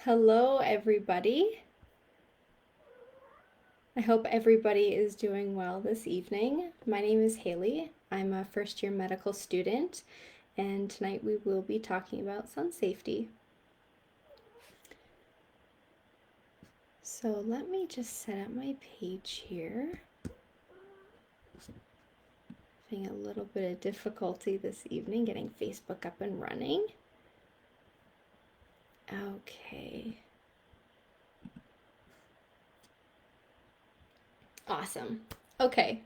Hello, everybody. I hope everybody is doing well this evening. My name is Haley. I'm a first year medical student, and tonight we will be talking about sun safety. So let me just set up my page here. Having a little bit of difficulty this evening getting Facebook up and running. Okay. Awesome. Okay.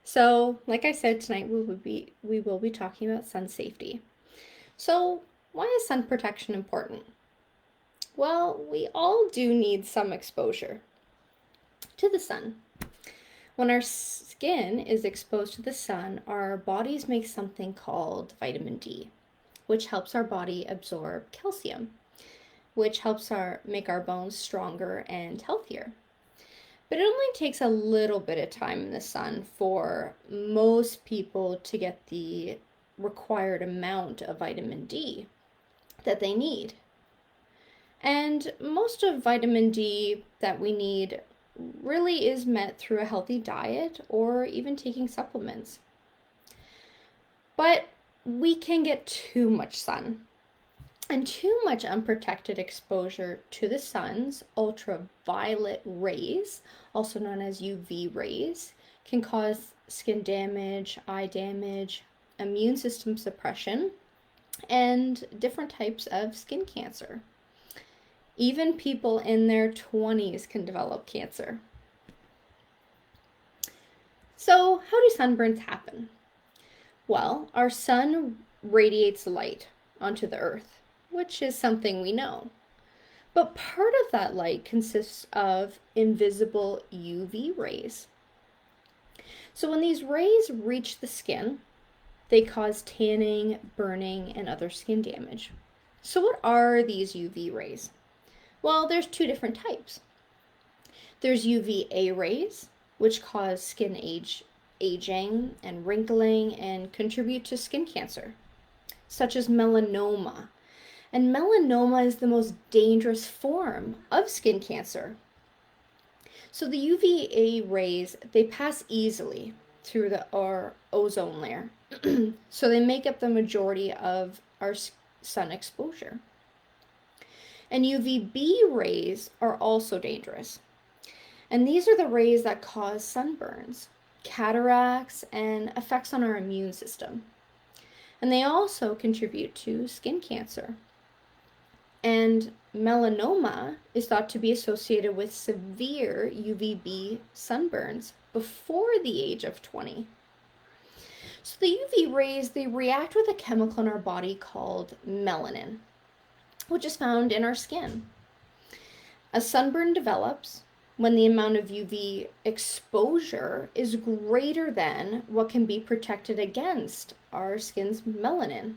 So, like I said, tonight we will be talking about sun safety. So, why is sun protection important? Well, we all do need some exposure to the sun. When our skin is exposed to the sun, our bodies make something called vitamin D, which helps our body absorb calcium, which helps make our bones stronger and healthier. But it only takes a little bit of time in the sun for most people to get the required amount of vitamin D that they need. And most of vitamin D that we need really is met through a healthy diet or even taking supplements. But we can get too much sun. And too much unprotected exposure to the sun's ultraviolet rays, also known as UV rays, can cause skin damage, eye damage, immune system suppression, and different types of skin cancer. Even people in their 20s can develop cancer. So, how do sunburns happen? Well, our sun radiates light onto the earth, which is something we know. But part of that light consists of invisible UV rays. So when these rays reach the skin, they cause tanning, burning, and other skin damage. So what are these UV rays? Well, there's two different types. There's UVA rays, which cause skin aging and wrinkling and contribute to skin cancer, such as melanoma. And melanoma is the most dangerous form of skin cancer. So the UVA rays, they pass easily through our ozone layer. So they make up the majority of our sun exposure. And UVB rays are also dangerous. And these are the rays that cause sunburns, cataracts, and effects on our immune system. And they also contribute to skin cancer. And melanoma is thought to be associated with severe UVB sunburns before the age of 20. So the UV rays, they react with a chemical in our body called melanin, which is found in our skin. A sunburn develops when the amount of UV exposure is greater than what can be protected against our skin's melanin.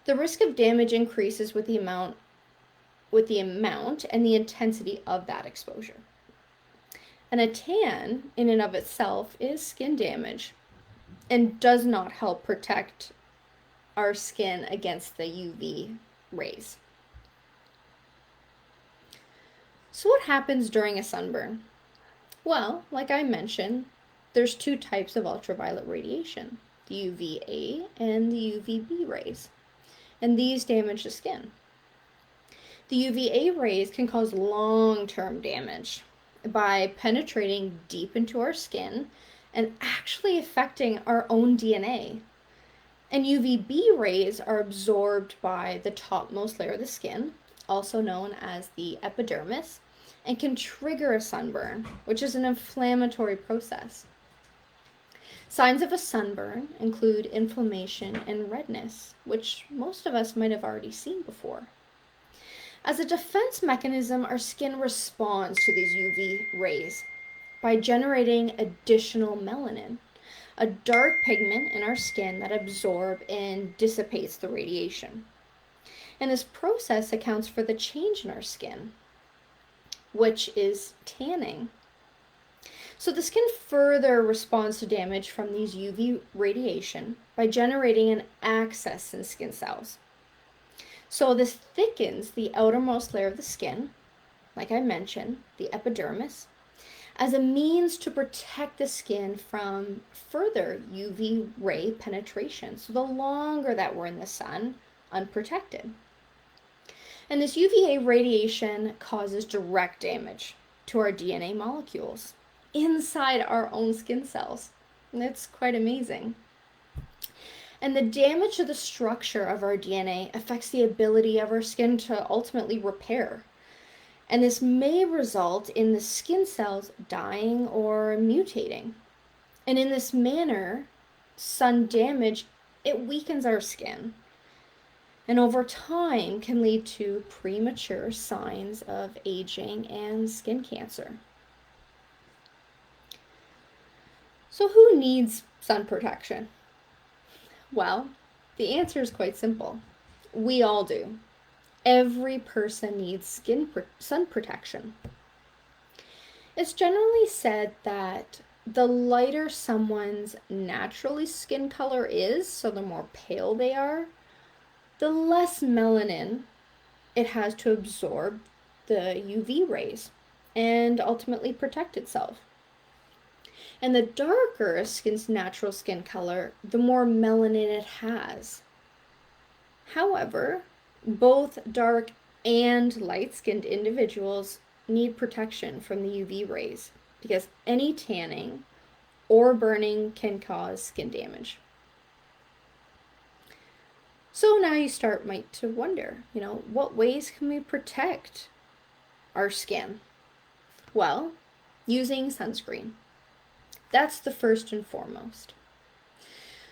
The risk of damage increases with the amount and the intensity of that exposure. And a tan, in and of itself, is skin damage and does not help protect our skin against the UV rays. So what happens during a sunburn? Well, like I mentioned, there's two types of ultraviolet radiation, the UVA and the UVB rays. And these damage the skin. The UVA rays can cause long-term damage by penetrating deep into our skin and actually affecting our own DNA. And UVB rays are absorbed by the topmost layer of the skin, also known as the epidermis, and can trigger a sunburn, which is an inflammatory process. Signs of a sunburn include inflammation and redness, which most of us might have already seen before. As a defense mechanism, our skin responds to these UV rays by generating additional melanin, a dark pigment in our skin that absorbs and dissipates the radiation. And this process accounts for the change in our skin, which is tanning. So the skin further responds to damage from these UV radiation by generating an excess in skin cells. So this thickens the outermost layer of the skin, like I mentioned, the epidermis, as a means to protect the skin from further UV ray penetration. So the longer that we're in the sun unprotected. And this UVA radiation causes direct damage to our DNA molecules inside our own skin cells. And it's quite amazing. And the damage to the structure of our DNA affects the ability of our skin to ultimately repair. And this may result in the skin cells dying or mutating. And in this manner, sun damage, it weakens our skin. And over time can lead to premature signs of aging and skin cancer. So who needs sun protection? Well, the answer is quite simple. We all do. Every person needs sun protection. It's generally said that the lighter someone's naturally skin color is, so the more pale they are, the less melanin it has to absorb the UV rays and ultimately protect itself. And the darker a skin's natural skin color, the more melanin it has. However, both dark and light-skinned individuals need protection from the UV rays because any tanning or burning can cause skin damage. So now you might to wonder, what ways can we protect our skin? Well, using sunscreen. That's the first and foremost.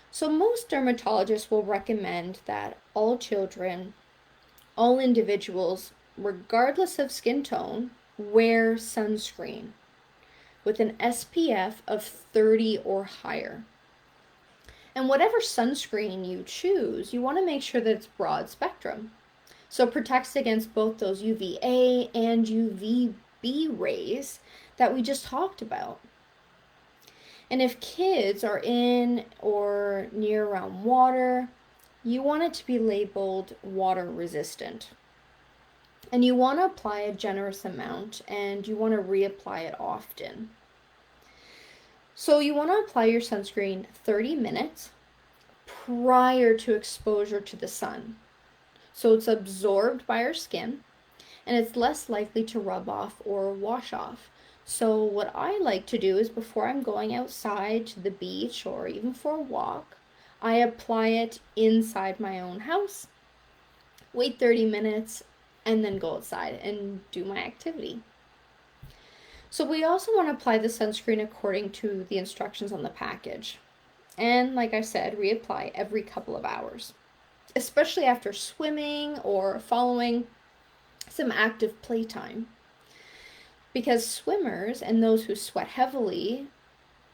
So most dermatologists will recommend that all children, all individuals, regardless of skin tone, wear sunscreen with an SPF of 30 or higher. And whatever sunscreen you choose, you want to make sure that it's broad spectrum. So it protects against both those UVA and UVB rays that we just talked about. And if kids are in or near around water, you want it to be labeled water resistant. And you want to apply a generous amount and you want to reapply it often. So you want to apply your sunscreen 30 minutes prior to exposure to the sun. So it's absorbed by our skin and it's less likely to rub off or wash off. So what I like to do is before I'm going outside to the beach or even for a walk, I apply it inside my own house, wait 30 minutes, and then go outside and do my activity. So we also want to apply the sunscreen according to the instructions on the package. And like I said, reapply every couple of hours, especially after swimming or following some active playtime. Because swimmers and those who sweat heavily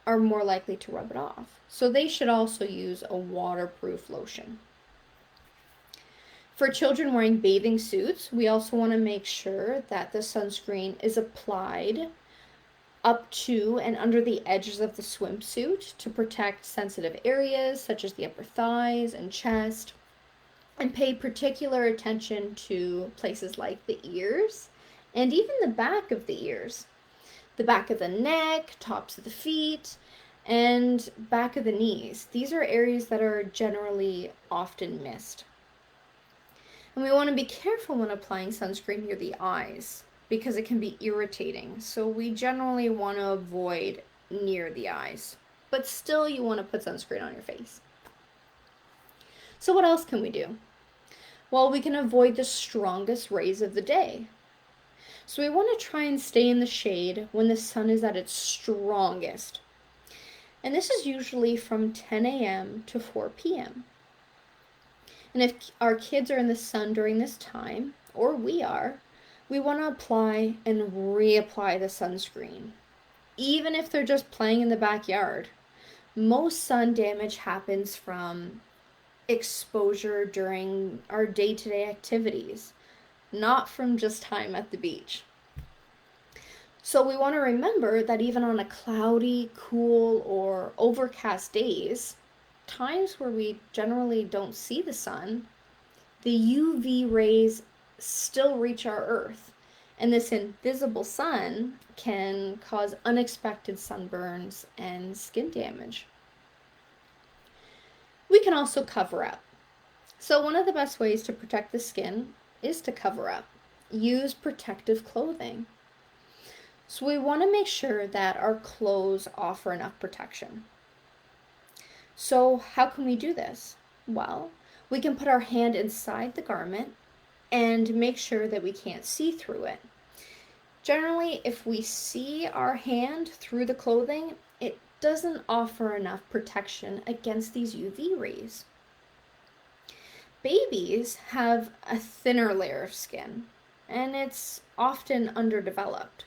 are more likely to rub it off. So they should also use a waterproof lotion. For children wearing bathing suits, we also want to make sure that the sunscreen is applied up to and under the edges of the swimsuit to protect sensitive areas such as the upper thighs and chest, and pay particular attention to places like the ears and even the back of the ears, the back of the neck, tops of the feet, and back of the knees. These are areas that are generally often missed. And we want to be careful when applying sunscreen near the eyes because it can be irritating. So we generally want to avoid near the eyes. But still, you want to put sunscreen on your face. So what else can we do? Well, we can avoid the strongest rays of the day. So we want to try and stay in the shade when the sun is at its strongest. And this is usually from 10 a.m. to 4 p.m. And if our kids are in the sun during this time, or we want to apply and reapply the sunscreen. Even if they're just playing in the backyard. Most sun damage happens from exposure during our day-to-day activities, not from just time at the beach. So we want to remember that even on a cloudy, cool, or overcast days, times where we generally don't see the sun, the UV rays still reach our Earth, and this invisible sun can cause unexpected sunburns and skin damage. We can also cover up. So, one of the best ways to protect the skin is to cover up. Use protective clothing. So, we want to make sure that our clothes offer enough protection. So, how can we do this? Well, we can put our hand inside the garment and make sure that we can't see through it. Generally, if we see our hand through the clothing, it doesn't offer enough protection against these UV rays. Babies have a thinner layer of skin, and it's often underdeveloped.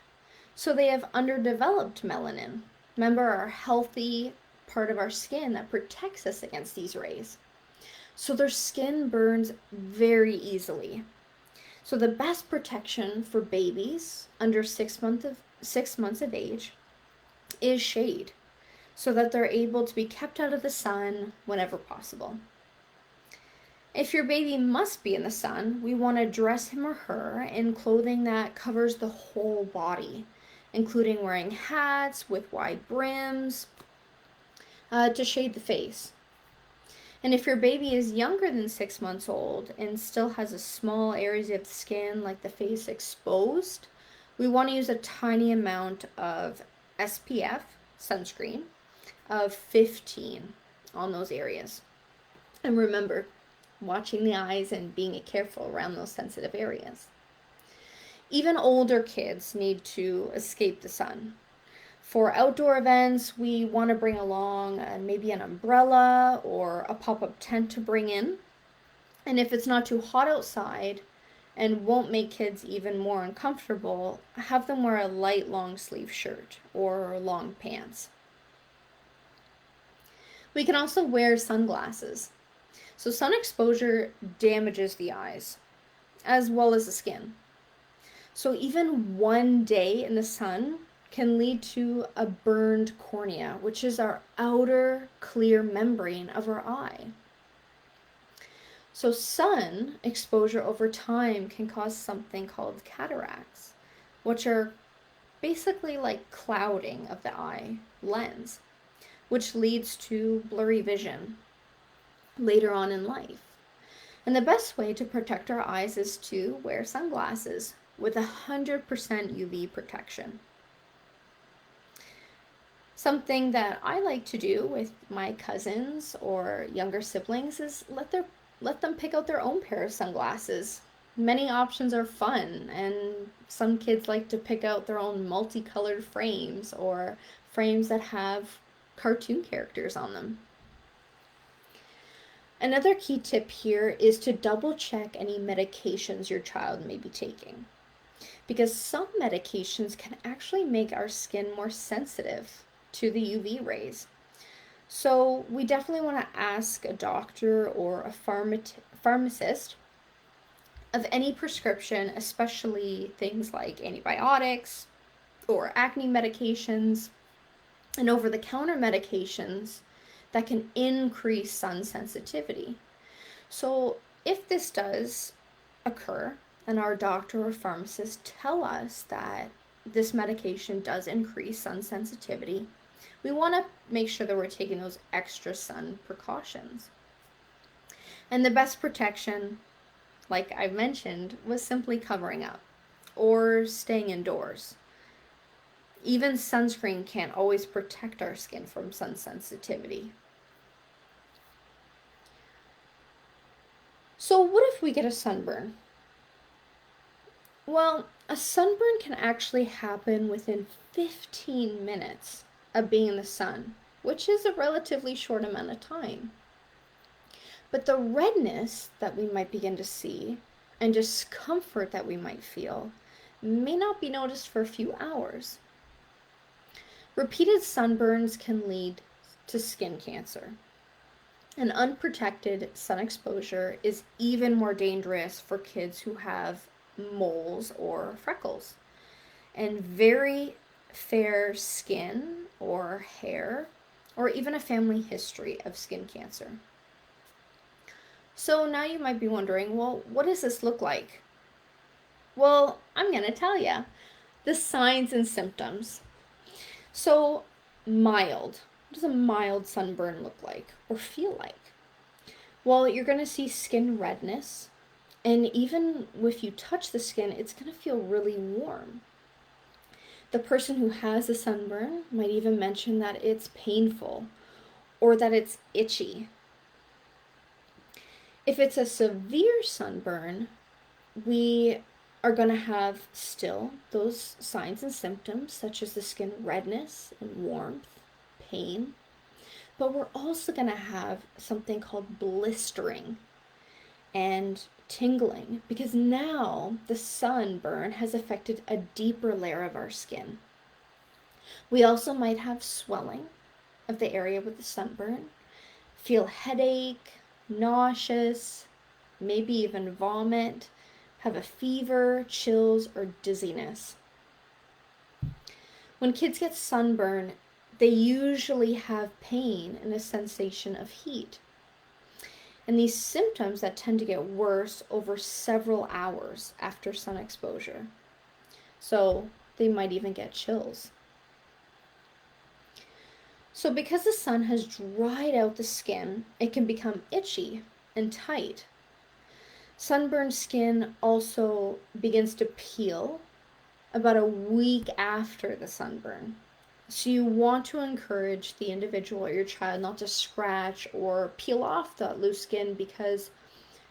So they have underdeveloped melanin. Remember, our healthy part of our skin that protects us against these rays. So their skin burns very easily. So the best protection for babies under 6 months of age is shade, so that they're able to be kept out of the sun whenever possible. If your baby must be in the sun, we want to dress him or her in clothing that covers the whole body, including wearing hats with wide brims to shade the face. And if your baby is younger than 6 months old and still has a small areas of the skin like the face exposed, we want to use a tiny amount of SPF, sunscreen, of 15 on those areas. And remember, watching the eyes and being careful around those sensitive areas. Even older kids need to escape the sun. For outdoor events, we want to bring along maybe an umbrella or a pop-up tent to bring in. And if it's not too hot outside and won't make kids even more uncomfortable, have them wear a light long sleeve shirt or long pants. We can also wear sunglasses. So sun exposure damages the eyes as well as the skin. So even one day in the sun can lead to a burned cornea, which is our outer clear membrane of our eye. So sun exposure over time can cause something called cataracts, which are basically like clouding of the eye lens, which leads to blurry vision later on in life. And the best way to protect our eyes is to wear sunglasses with 100% UV protection. Something that I like to do with my cousins or younger siblings is let them pick out their own pair of sunglasses. Many options are fun, and some kids like to pick out their own multicolored frames or frames that have cartoon characters on them. Another key tip here is to double check any medications your child may be taking, because some medications can actually make our skin more sensitive to the UV rays. So we definitely want to ask a doctor or a pharmacist of any prescription, especially things like antibiotics or acne medications and over-the-counter medications that can increase sun sensitivity. So if this does occur and our doctor or pharmacist tell us that this medication does increase sun sensitivity, we want to make sure that we're taking those extra sun precautions. And the best protection, like I mentioned, was simply covering up or staying indoors. Even sunscreen can't always protect our skin from sun sensitivity. So what if we get a sunburn? Well, a sunburn can actually happen within 15 minutes of being in the sun, which is a relatively short amount of time. But the redness that we might begin to see and discomfort that we might feel may not be noticed for a few hours. Repeated sunburns can lead to skin cancer. And unprotected sun exposure is even more dangerous for kids who have moles or freckles. And very fair skin or hair, or even a family history of skin cancer. So now you might be wondering, well, what does this look like? Well, I'm going to tell you the signs and symptoms. So, mild. What does a mild sunburn look like or feel like? Well, you're going to see skin redness, and even if you touch the skin, it's going to feel really warm. The person who has a sunburn might even mention that it's painful or that it's itchy. If it's a severe sunburn, we are going to have still those signs and symptoms, such as the skin redness and warmth, pain, but we're also going to have something called blistering and tingling, because now the sunburn has affected a deeper layer of our skin. We also might have swelling of the area with the sunburn, feel headache, nauseous, maybe even vomit, have a fever, chills, or dizziness. When kids get sunburn, they usually have pain and a sensation of heat. And these symptoms that tend to get worse over several hours after sun exposure. So they might even get chills. So because the sun has dried out the skin, it can become itchy and tight. Sunburned skin also begins to peel about a week after the sunburn. So you want to encourage the individual or your child not to scratch or peel off that loose skin, because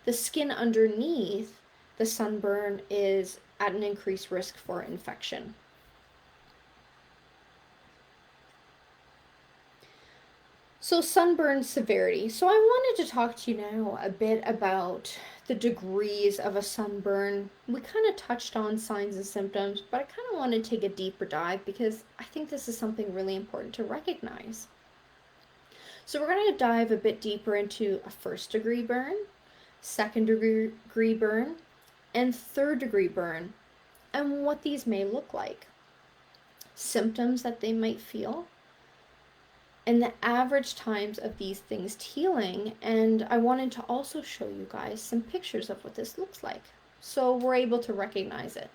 the skin underneath the sunburn is at an increased risk for infection. So sunburn severity. So I wanted to talk to you now a bit about the degrees of a sunburn. We kind of touched on signs and symptoms, but I kind of want to take a deeper dive because I think this is something really important to recognize. So we're going to dive a bit deeper into a first degree burn, second degree burn, and third degree burn, and what these may look like, symptoms that they might feel, and the average times of these things healing. And I wanted to also show you guys some pictures of what this looks like, so we're able to recognize it.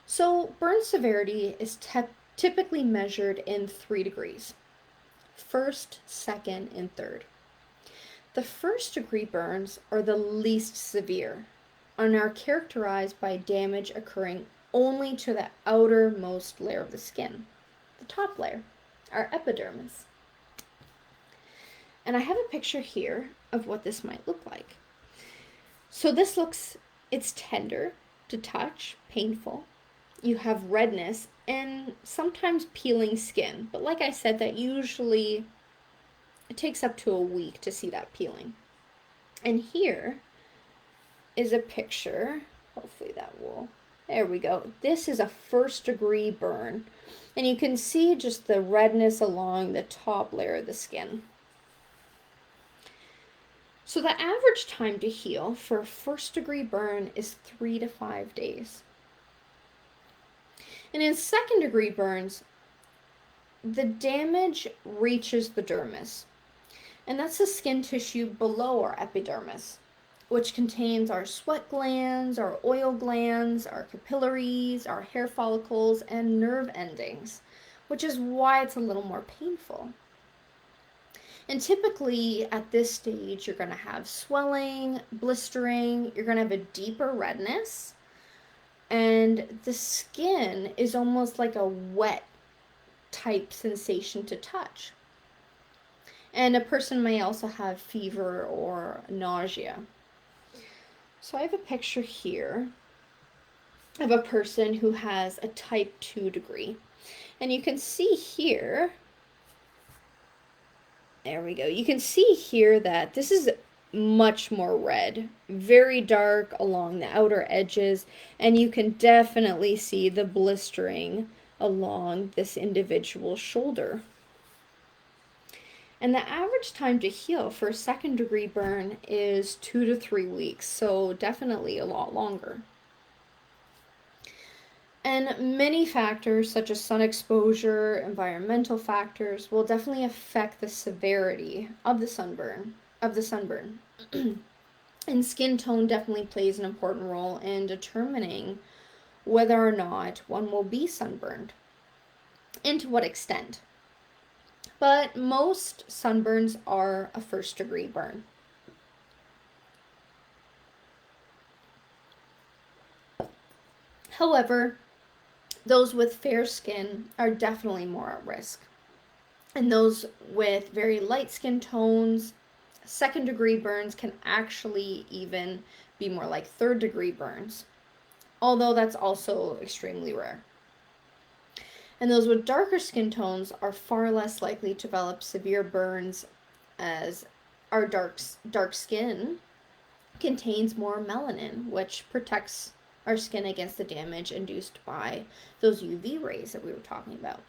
So burn severity is typically measured in 3 degrees: first, second, and third. The first degree burns are the least severe and are characterized by damage occurring only to the outermost layer of the skin, the top layer, our epidermis. And I have a picture here of what this might look like. So it's tender to touch, painful. You have redness and sometimes peeling skin. But like I said, that usually it takes up to a week to see that peeling. And here is a picture. Hopefully that will, there we go. This is a first degree burn. And you can see just the redness along the top layer of the skin. So the average time to heal for a first degree burn is 3 to 5 days. And in second degree burns, the damage reaches the dermis. And that's the skin tissue below our epidermis, which contains our sweat glands, our oil glands, our capillaries, our hair follicles, and nerve endings, which is why it's a little more painful. And typically at this stage, you're going to have swelling, blistering, you're going to have a deeper redness, and the skin is almost like a wet type sensation to touch. And a person may also have fever or nausea. So I have a picture here of a person who has a type 2 degree. And you can see here, there we go. You can see here that this is much more red, very dark along the outer edges, and you can definitely see the blistering along this individual's shoulder. And the average time to heal for a second degree burn is 2 to 3 weeks, so definitely a lot longer. And many factors such as sun exposure, environmental factors will definitely affect the severity of the sunburn. of the sunburn. And skin tone definitely plays an important role in determining whether or not one will be sunburned and to what extent. But most sunburns are a first-degree burn. However, those with fair skin are definitely more at risk. And those with very light skin tones, second-degree burns can actually even be more like third-degree burns, although that's also extremely rare. And those with darker skin tones are far less likely to develop severe burns, as our dark skin contains more melanin, which protects our skin against the damage induced by those UV rays that we were talking about.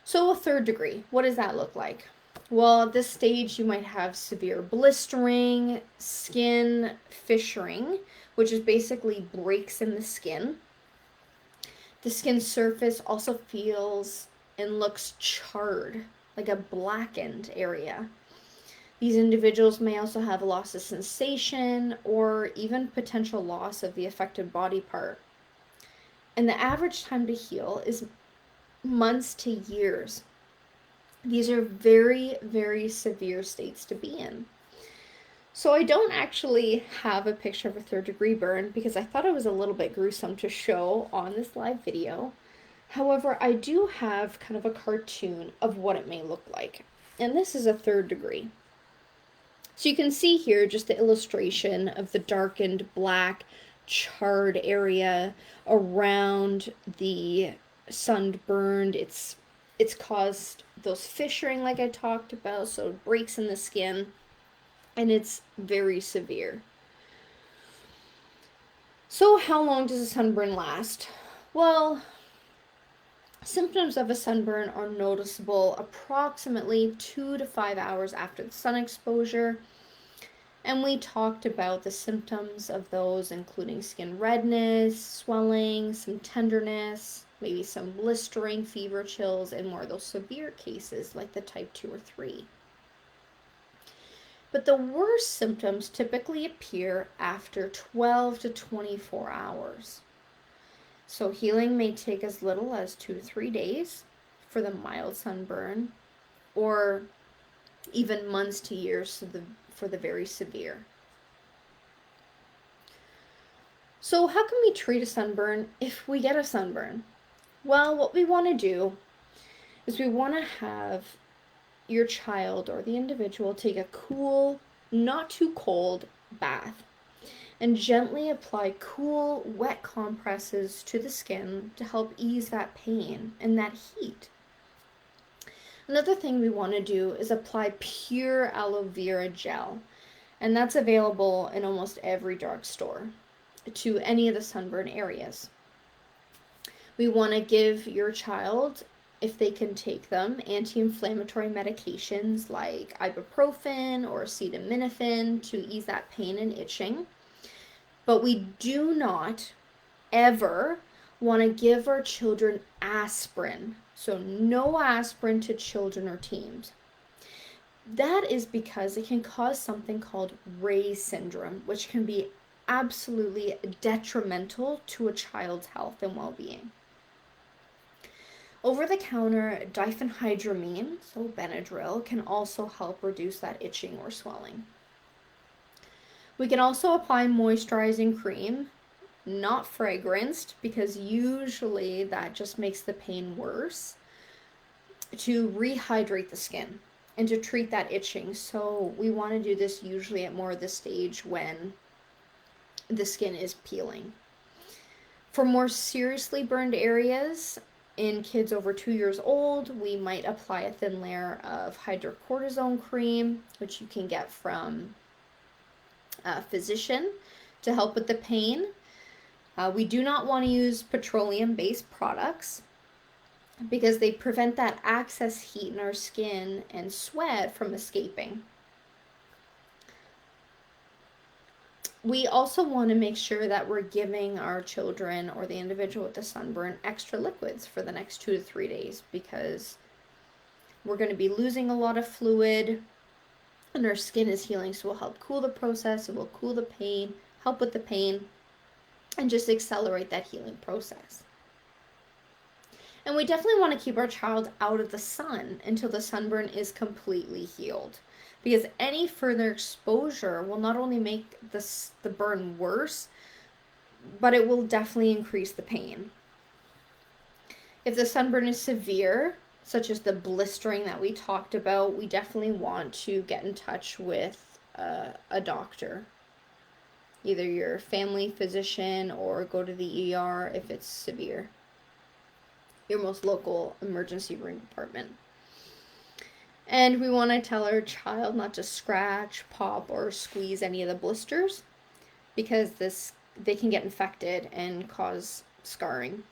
So a third degree, what does that look like? Well, at this stage, you might have severe blistering, skin fissuring, which is basically breaks in the skin. The skin surface also feels and looks charred, like a blackened area. These individuals may also have a loss of sensation or even potential loss of the affected body part. And the average time to heal is months to years. These are very, very severe states to be in. So I don't actually have a picture of a third-degree burn because I thought it was a little bit gruesome to show on this live video. However, I do have kind of a cartoon of what it may look like. And this is a third degree. So you can see here just the illustration of the darkened black charred area around the sunburned. It's caused those fissuring like I talked about, so it breaks in the skin, and it's very severe. So how long does a sunburn last? Well, symptoms of a sunburn are noticeable approximately 2 to 5 hours after the sun exposure. And we talked about the symptoms of those, including skin redness, swelling, some tenderness, maybe some blistering, fever, chills, and more of those severe cases like the type 2 or 3. But the worst symptoms typically appear after 12 to 24 hours. So healing may take as little as 2 to 3 days for the mild sunburn, or even months to years for the very severe. So how can we treat a sunburn if we get a sunburn? Well, what we want to do is we want to have your child or the individual take a cool, not too cold bath and gently apply cool, wet compresses to the skin to help ease that pain and that heat. Another thing we want to do is apply pure aloe vera gel, and that's available in almost every drugstore to any of the sunburn areas. We want to give your child, if they can take them, anti-inflammatory medications like ibuprofen or acetaminophen to ease that pain and itching. But we do not ever want to give our children aspirin. So no aspirin to children or teens. That is because it can cause something called Raynaud syndrome, which can be absolutely detrimental to a child's health and well-being. Over-the-counter diphenhydramine, so Benadryl, can also help reduce that itching or swelling. We can also apply moisturizing cream, not fragranced, because usually that just makes the pain worse, to rehydrate the skin and to treat that itching. So we want to do this usually at more of the stage when the skin is peeling. For more seriously burned areas, in kids over 2 years old, we might apply a thin layer of hydrocortisone cream, which you can get from a physician to help with the pain. We do not want to use petroleum-based products because they prevent that excess heat in our skin and sweat from escaping. We also want to make sure that we're giving our children or the individual with the sunburn extra liquids for the next 2 to 3 days, because we're going to be losing a lot of fluid and our skin is healing, so it will help cool the process, it will cool the pain, help with the pain, and just accelerate that healing process. And we definitely want to keep our child out of the sun until the sunburn is completely healed, because any further exposure will not only make the burn worse, but it will definitely increase the pain. If the sunburn is severe, such as the blistering that we talked about, we definitely want to get in touch with a doctor, either your family physician or go to the ER if it's severe, your most local emergency room department. And we want to tell our child not to scratch, pop, or squeeze any of the blisters, because they can get infected and cause scarring.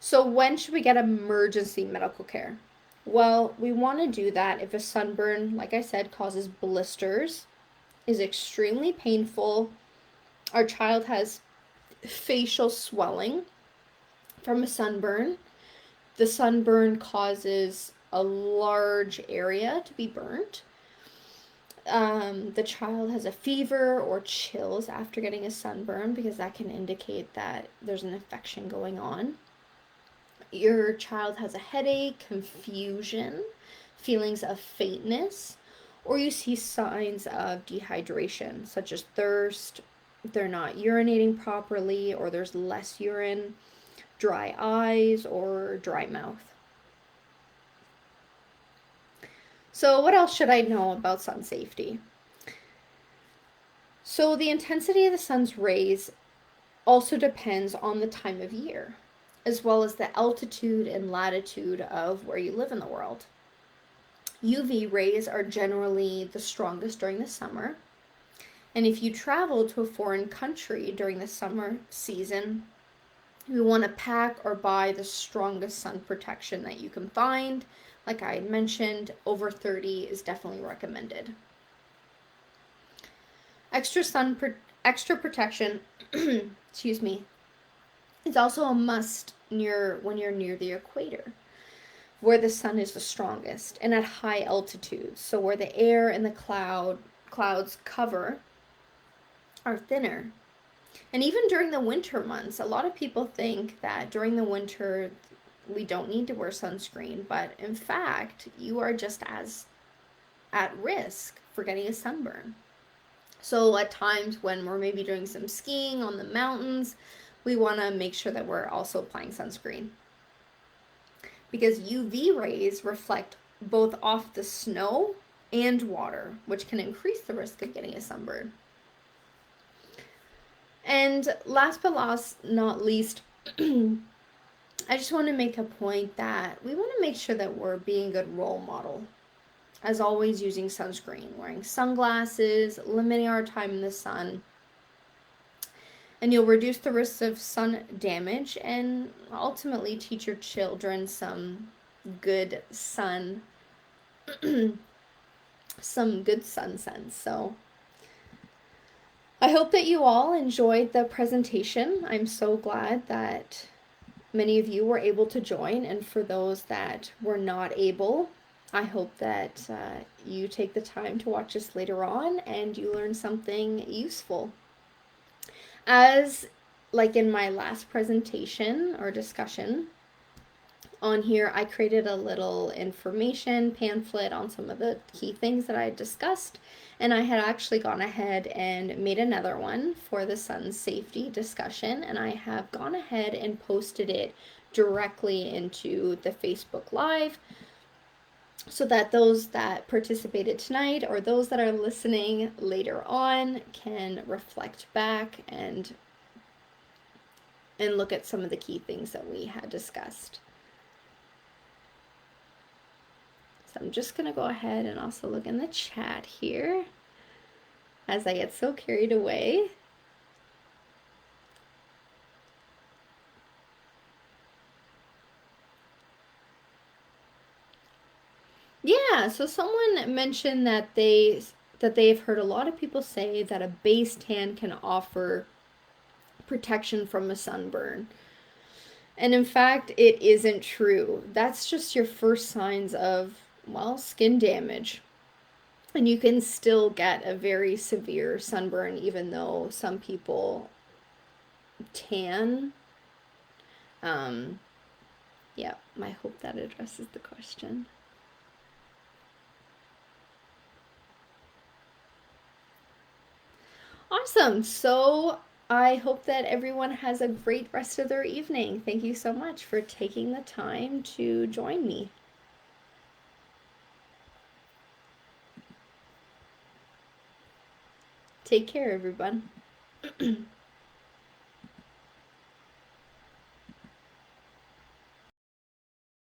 So when should we get emergency medical care? Well, we want to do that if a sunburn, like I said, causes blisters, is extremely painful, our child has facial swelling from a sunburn, the sunburn causes a large area to be burnt, the child has a fever or chills after getting a sunburn, because that can indicate that there's an infection going on. Your child has a headache, confusion, feelings of faintness, or you see signs of dehydration, such as thirst, they're not urinating properly, or there's less urine, dry eyes, or dry mouth. So what else should I know about sun safety? So the intensity of the sun's rays also depends on the time of year, as well as the altitude and latitude of where you live in the world. UV rays are generally the strongest during the summer, and if you travel to a foreign country during the summer season, you want to pack or buy the strongest sun protection that you can find. Like I mentioned, over 30 is definitely recommended. Extra protection, excuse me, is also a must when you're near the equator, where the sun is the strongest, and at high altitudes, so where the air and the clouds cover are thinner. And even during the winter months, a lot of people think that during the winter we don't need to wear sunscreen, but in fact, you are just as at risk for getting a sunburn. So at times when we're maybe doing some skiing on the mountains, we want to make sure that we're also applying sunscreen, because UV rays reflect both off the snow and water, which can increase the risk of getting a sunburn. And last but not least, I just want to make a point that we want to make sure that we're being a good role model. As always, using sunscreen, wearing sunglasses, limiting our time in the sun. And you'll reduce the risks of sun damage and ultimately teach your children some good sun sense. So I hope that you all enjoyed the presentation. I'm so glad that many of you were able to join, and for those that were not able, I hope that you take the time to watch this later on and you learn something useful. As like in my last presentation or discussion on here, I created a little information pamphlet on some of the key things that I discussed, and I had actually gone ahead and made another one for the sun safety discussion, and I have gone ahead and posted it directly into the Facebook Live, so that those that participated tonight or those that are listening later on can reflect back and look at some of the key things that we had discussed. So I'm just going to go ahead and also look in the chat here as I get so carried away. Yeah, so someone mentioned that they've heard a lot of people say that a base tan can offer protection from a sunburn. And in fact, it isn't true. That's just your first signs of Well, skin damage. And you can still get a very severe sunburn even though some people tan. Um, yeah, I hope that addresses the question. Awesome. So I hope that everyone has a great rest of their evening. Thank you so much for taking the time to join me. Take care, everyone.